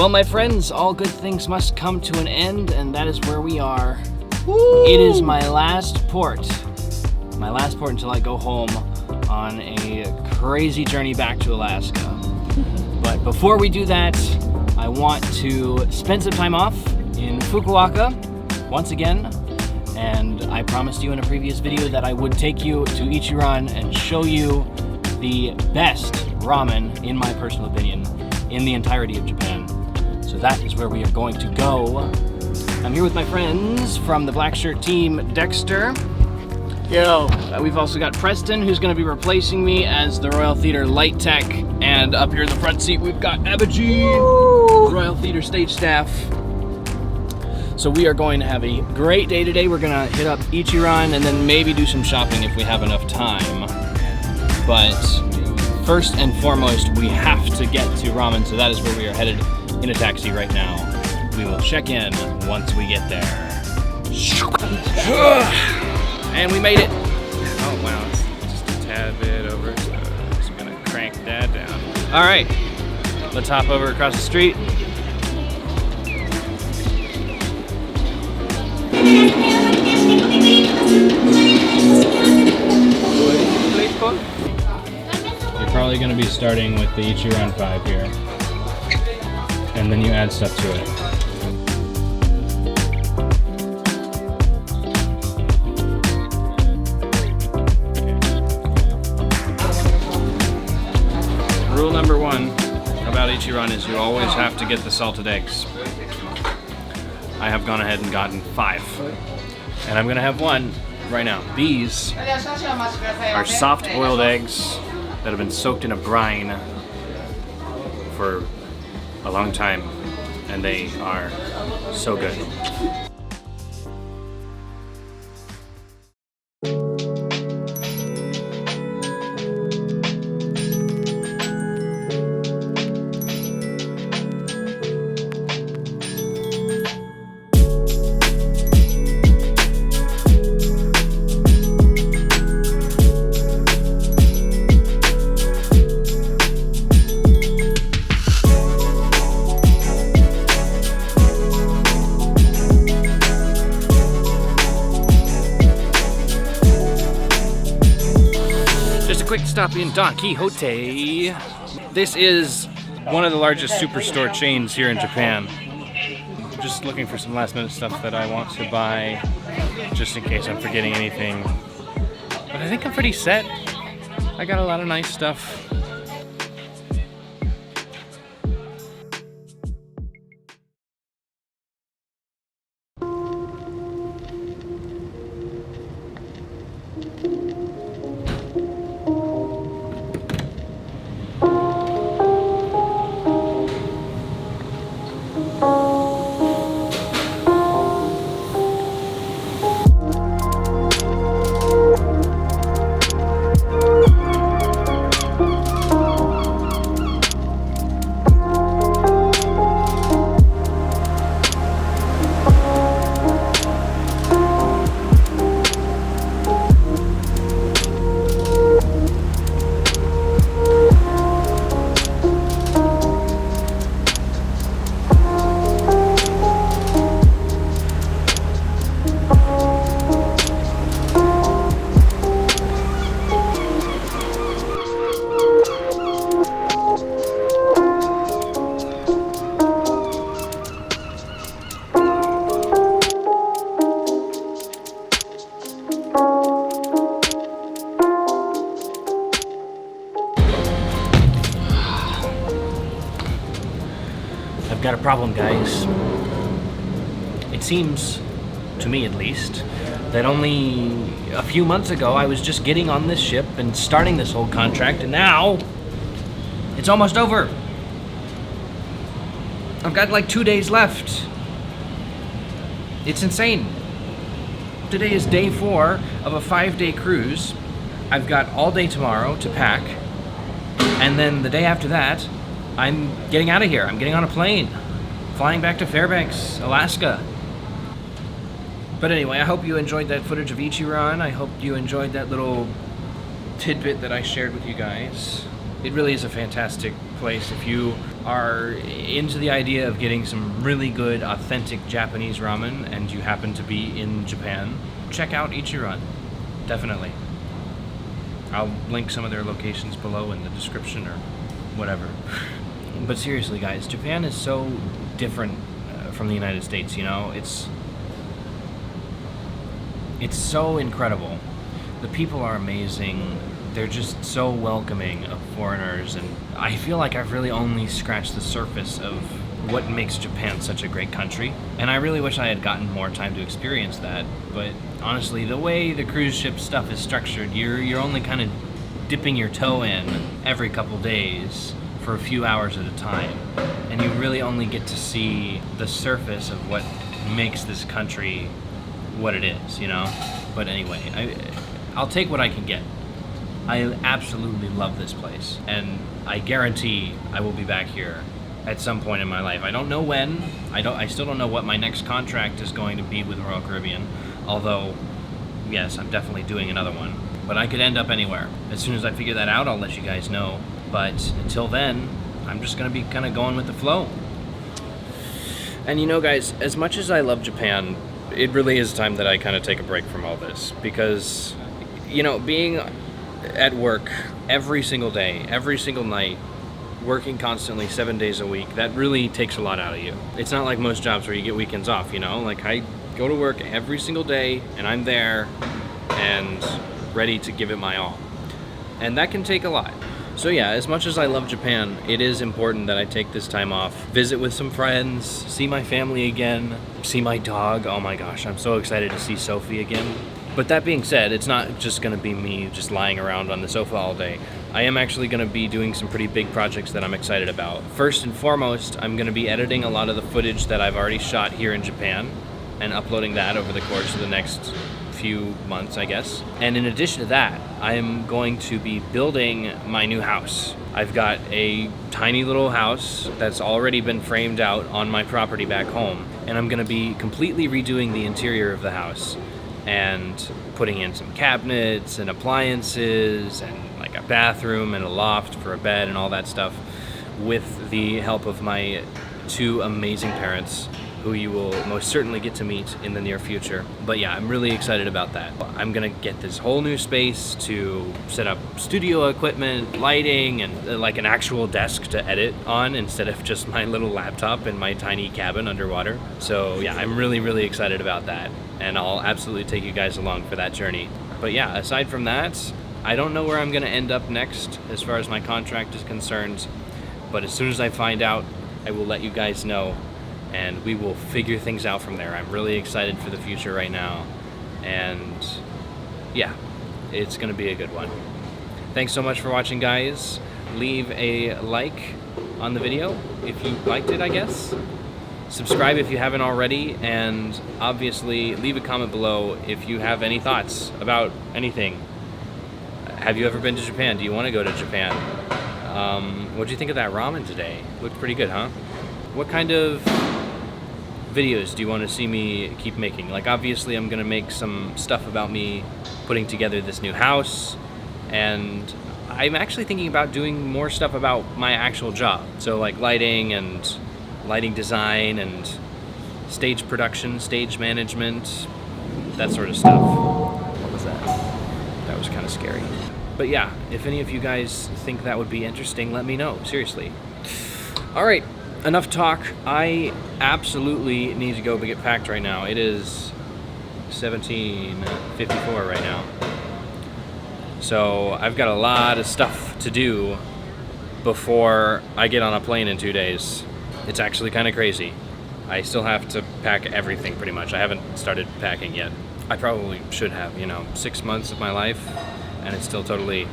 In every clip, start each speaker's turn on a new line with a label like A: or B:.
A: Well, my friends, all good things must come to an end, and that is where we are. Woo! It is my last port. My last port until I go home on a crazy journey back to Alaska. But before we do that, I want to spend some time off in Fukuoka once again. And I promised you in a previous video that I would take you to Ichiran and show you the best ramen, in my personal opinion, in the entirety of Japan. So that is where we are going to go. I'm here with my friends from the Black Shirt team, Dexter.
B: Yo.
A: We've also got Preston, who's going to be replacing me as the Royal Theatre Light Tech. And up here in the front seat, we've got Abhijit, Royal Theatre stage staff. So we are going to have a great day today. We're going to hit up Ichiran and then maybe do some shopping if we have enough time. But first and foremost, we have to get to ramen, so that is where we are headed in a taxi right now. We will check in once we get there. And we made it. Oh wow, it's just a tad bit over, so I'm just gonna crank that down. All right, let's hop over across the street. You're probably gonna be starting with the Ichiran 5 here, and then you add stuff to it. Rule number 1 about Ichiran is you always have to get the salted eggs. I have gone ahead and gotten 5. And I'm gonna have one right now. These are soft boiled eggs that have been soaked in a brine for a long time. And they are so good. Quick stop in Don Quixote. This is one of the largest superstore chains here in Japan. Just looking for some last minute stuff that I want to buy, just in case I'm forgetting anything. But I think I'm pretty set. I got a lot of nice stuff. I've got a problem, guys. It seems, to me at least, that only a few months ago I was just getting on this ship and starting this whole contract, and now it's almost over. I've got like 2 days left. It's insane. Today is day 4 of a 5-day cruise. I've got all day tomorrow to pack, and then the day after that, I'm getting out of here. I'm getting on a plane, flying back to Fairbanks, Alaska. But anyway, I hope you enjoyed that footage of Ichiran. I hope you enjoyed that little tidbit that I shared with you guys. It really is a fantastic place. If you are into the idea of getting some really good, authentic Japanese ramen and you happen to be in Japan, check out Ichiran. Definitely. I'll link some of their locations below in the description or whatever. But seriously, guys, Japan is so different from the United States, you know? It's so incredible. The people are amazing. They're just so welcoming of foreigners, and I feel like I've really only scratched the surface of what makes Japan such a great country. And I really wish I had gotten more time to experience that. But honestly, the way the cruise ship stuff is structured, you're only kind of dipping your toe in every couple days for a few hours at a time. And you really only get to see the surface of what makes this country what it is, you know? But anyway, I'll take what I can get. I absolutely love this place, and I guarantee I will be back here at some point in my life. I don't know when. I still don't know what my next contract is going to be with Royal Caribbean, although, yes, I'm definitely doing another one. But I could end up anywhere. As soon as I figure that out, I'll let you guys know. But until then, I'm just going to be kind of going with the flow. And you know, guys, as much as I love Japan, it really is time that I kind of take a break from all this, because, you know, being at work every single day, every single night, working constantly 7 days a week, that really takes a lot out of you. It's not like most jobs where you get weekends off, you know? Like, I go to work every single day, and I'm there and ready to give it my all. And that can take a lot. So yeah, as much as I love Japan, it is important that I take this time off, visit with some friends, see my family again, see my dog. Oh my gosh, I'm so excited to see Sophie again. But that being said, it's not just going to be me just lying around on the sofa all day. I am actually going to be doing some pretty big projects that I'm excited about. First and foremost, I'm going to be editing a lot of the footage that I've already shot here in Japan and uploading that over the course of the next few months, I guess. And in addition to that, I'm going to be building my new house. I've got a tiny little house that's already been framed out on my property back home, and I'm going to be completely redoing the interior of the house and putting in some cabinets and appliances and like a bathroom and a loft for a bed and all that stuff, with the help of my two amazing parents, who you will most certainly get to meet in the near future. But yeah, I'm really excited about that. I'm gonna get this whole new space to set up studio equipment, lighting, and like an actual desk to edit on instead of just my little laptop in my tiny cabin underwater. So yeah, I'm really, really excited about that. And I'll absolutely take you guys along for that journey. But yeah, aside from that, I don't know where I'm gonna end up next as far as my contract is concerned. But as soon as I find out, I will let you guys know, and we will figure things out from there. I'm really excited for the future right now, and yeah, it's gonna be a good one. Thanks so much for watching, guys. Leave a like on the video if you liked it, I guess. Subscribe if you haven't already, and obviously leave a comment below if you have any thoughts about anything. Have you ever been to Japan? Do you want to go to Japan? What do you think of that ramen today? Looked pretty good, huh? What kind of videos do you want to see me keep making? Like, obviously I'm gonna make some stuff about me putting together this new house, and I'm actually thinking about doing more stuff about my actual job. So like lighting and lighting design and stage production, stage management, that sort of stuff. What was that? That was kind of scary. But yeah, if any of you guys think that would be interesting, let me know, seriously. All right, enough talk. I absolutely need to go get packed right now. It is 17:54 right now. So I've got a lot of stuff to do before I get on a plane in 2 days. It's actually kind of crazy. I still have to pack everything pretty much. I haven't started packing yet. I probably should have, 6 months of my life, and it's still totally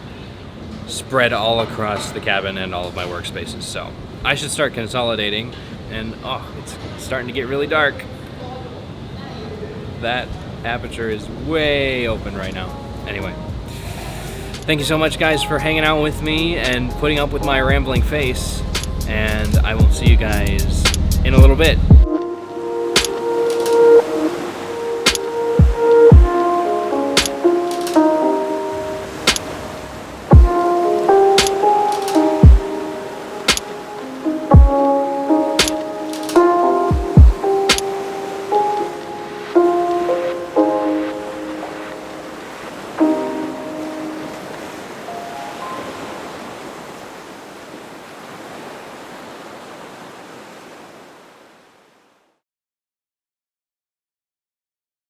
A: spread all across the cabin and all of my workspaces. So I should start consolidating, and it's starting to get really dark. That aperture is way open right now. Anyway, thank you so much, guys, for hanging out with me and putting up with my rambling face, and I will see you guys in a little bit.